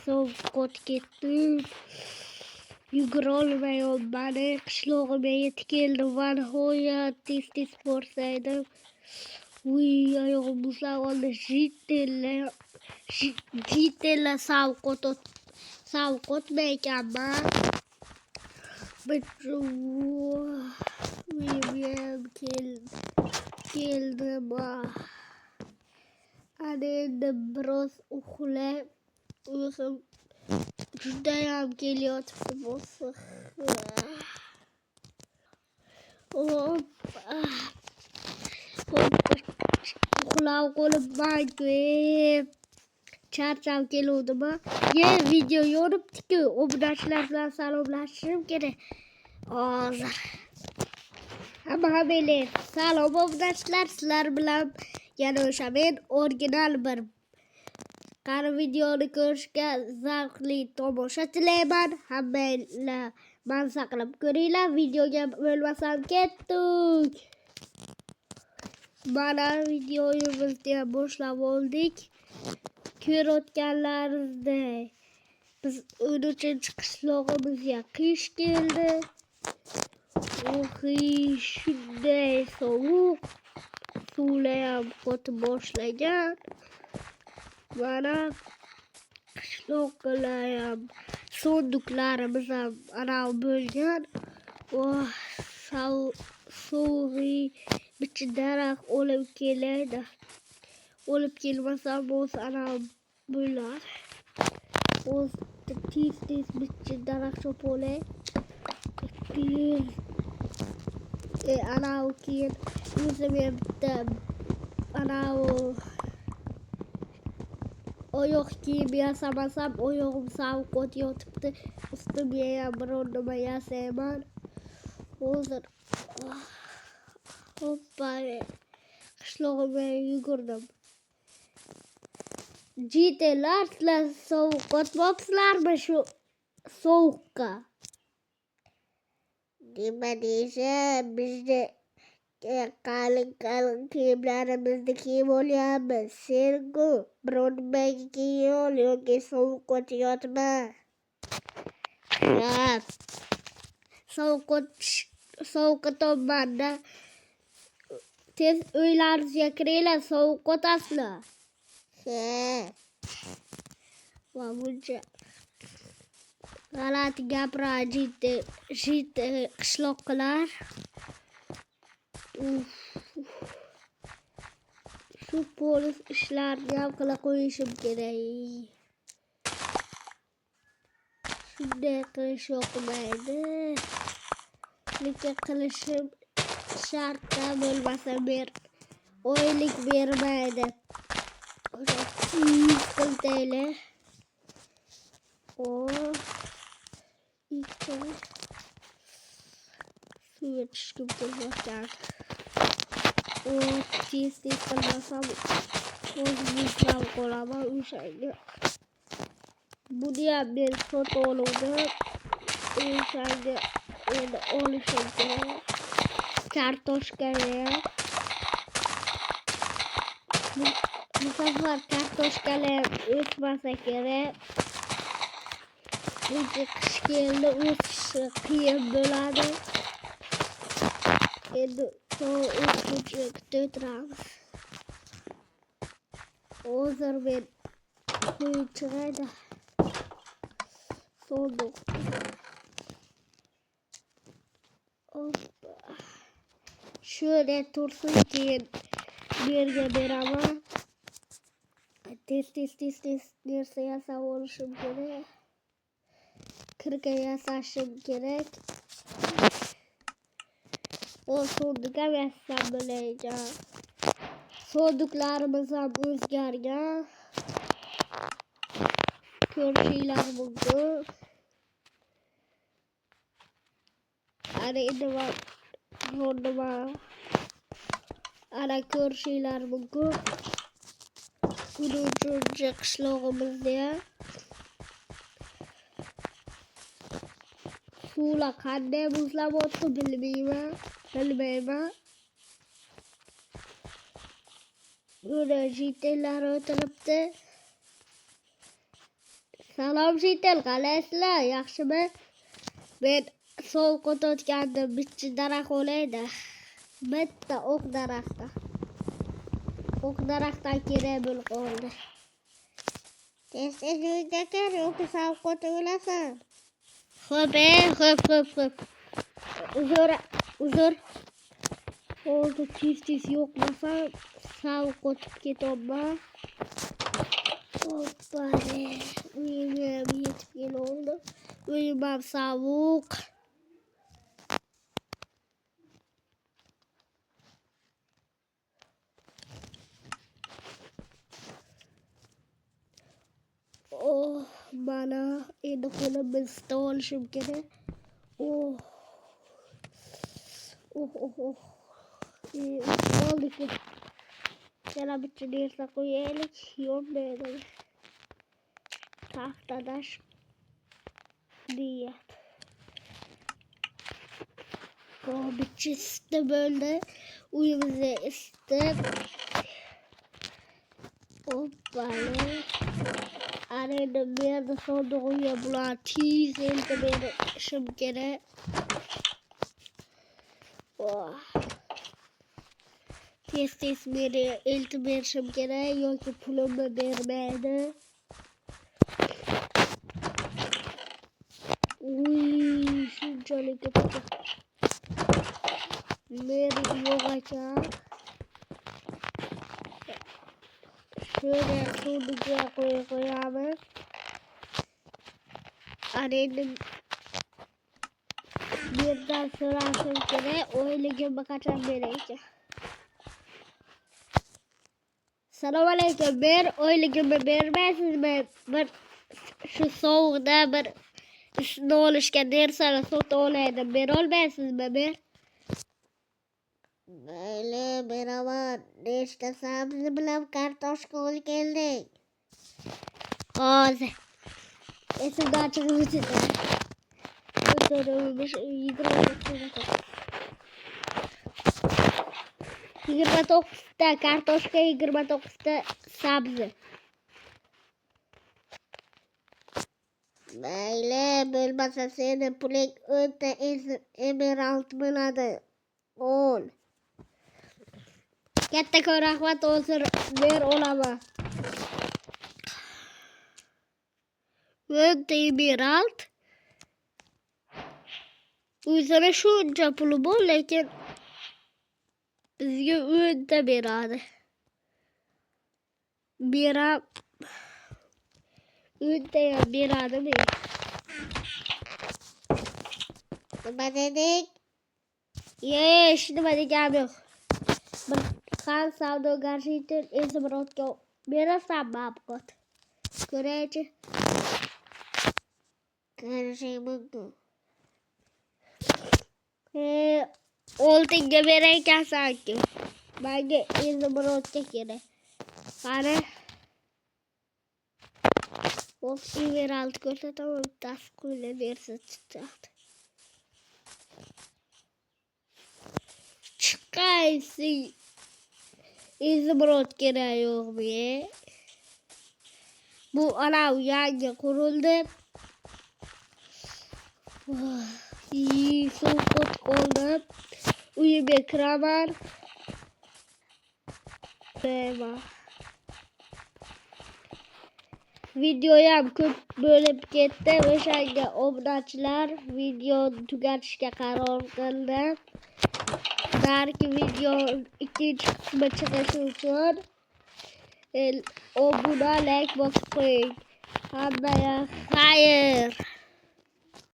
sovuq ketdim. Yugurolmayapman. Qishlog'imga yetib keldim. Va nihoyat tez borsaydim. Uy, oyog'im muzlab oldi. Jitella sovuq o'tmaykanman. Uyim keldim. Ana endi biroz uxlay. Uyqum judayam kelyapti bo'lsa. Uxlab qolibman-ku. Charchab keluvdim. Video yoribdi-ku. Obunachilar bilan salomlashishim kerak. Hozir. Hammalar salom obunachilar, sizlar bilan yana o'sha men original bir qani videoni ko'rishga zavqli tomosha tilayman. Hammanglar mazza qilib ko'ringlar. Videoga bo'lmasam ketdik. Mana videomizni boshlab oldik. Ko'rayotganlaringizdek biz 13-qishlog'imizga qish keldi. Shunday sovuq. Suvlar ham qotib boshlagan. Mana qishloqlar ham sonduqlarimiz ham ana bo'lgan. Sovuq bichi daraxt olib keladi. Olib kelmasam bo'lsa ana bular. Tez bichi daraxt chopolay. Ana keyin o'zim bitta ana oyoq kiyim yasamasam oyog'im sovuq o'tyapti. Ustimga ham biror nima yasayman. Hozir hoppa qishlog'imga yugurdim. Jitelar, sizlar sovuq o'tmabsizlarmi shu sovuqqa? Nima deysan? Bizni qalin kiyimlarimizni kiyib olyapmiz. Sen-ku biror nimaga kiyib ol yoki sovuq o'tyapmi? Sovuq o'tyapman-da. Tez uylaringizga kiringlar, sovuq o'tasizlar. Va buncha g'alati gapiradi qishloqlar. Shu polis ishlarini ham qila qo'yishim kerak. Shunday qilish yoqmaydi. Lekin qilishim shartda bo'lmasa oylik bermaydi. Qiltaylar. Suvga tushib kelmoqdan. Tez qilmasam o'zimizdan qolaman o'shanga. Buni ham men sotib oldim. O'shanga endi olishim kerak. Kartoshkani ham. Bu safar kartoshkalar o'smasa kerak. Buncha qish keldi, o'sishi qiyin bo'ladi. Endi o'sishini kutib hozir men qo'yib chiqayda. Sonduq. Şöyle tursun keyin yerga beraman. Tez narsa yasab olishim kerak. Kirka yasashim kerak. O sonduq ham yasab bo'laydi. Sonduqlarimiz ham o'zgargan. Ko'rishinglar mumkin. Ana endi nima ana ko'rishinglar mumkin. Uchinchi qishlog'imizda suvlar qanday muzlab o'tdi bilmayman. Buni jitellar o'tiribdi. Salom Shitel, qalaysizlar? Yaxshimi? Men sovuq o'tayotgandim, bitta daraxt o'laydi. Bitta o'q daraxtda. O'q daraxtdan kerak bo'lib qoldi. Tez uyga kir, yo'qsa sovuq o'tib o'lasan. Xo'p. Uzr. Oldu tez yo'qmasa sovuq o'tib ketobman. Hoppare. Uyimga yetib keldim. Uyim ham sovuq. Mana endi qo'limni isitib olishim kerak. Oldik. Yana bitta narsa qo'yaylik. Yo'qmaydi. Taxtadash diyet. Bitta isitib bo'ldi. Uyimizni isitib. Hoppale. Arada bir yerde sonduğuya bulan tiz elde berişim gerek. Tez beri elde berişim gerek. Yoki pulumu vermeydi. Şuncalık yapacağım. Meri yok açar. Şöyle şuraya koyalım. Arayın. Birden sonra kere öyle gibi bakacağım gerekecek. Selam aleyküm. Bir öyle gibi vermezsiniz mi? Bir şu soğukta bir ne oluşken derseniz soğuk olaydı. Bir olmazsınız mı bir? Böyle merhaba. İşte sabzı bilen kartoşka ol geldik. Oze. Esimden çıkmış işte. Götürülmüş 29'da kartoşka 29'da sabzı. Böyle bölmese senin pulek önde emerald buladı. Ol. Katta rahmat olsun ver olama. Önde emerald. Üzerine şunca pulu bol lekin bizga önde beradi. Önde beradimi? Nima dedik? Nima degani yo'q. Bir xan savdogar Shitel Ezimrodga berasan mabqot. Ko'raychi. Ko'rishing mumkin. Oltinga beray ekansan-ku. Menga Ezimrodga kerak. Qani. Emerald ko'rsataman, bittasi qo'yla bersa chiqadi. Chiqaysi. Ezimrod kerak yo'qmi? Bu anav yangi qurildi. So'qot qoldim. Uyimga kiraman. Videoyam ko'p bo'lib ketdi. O'shanga obunachilar videoni tugatishga qaror qildi. Balki video ikkinchi qismi chiqishi uchun obuna, like bosib qo'ying. Hammaga xayr.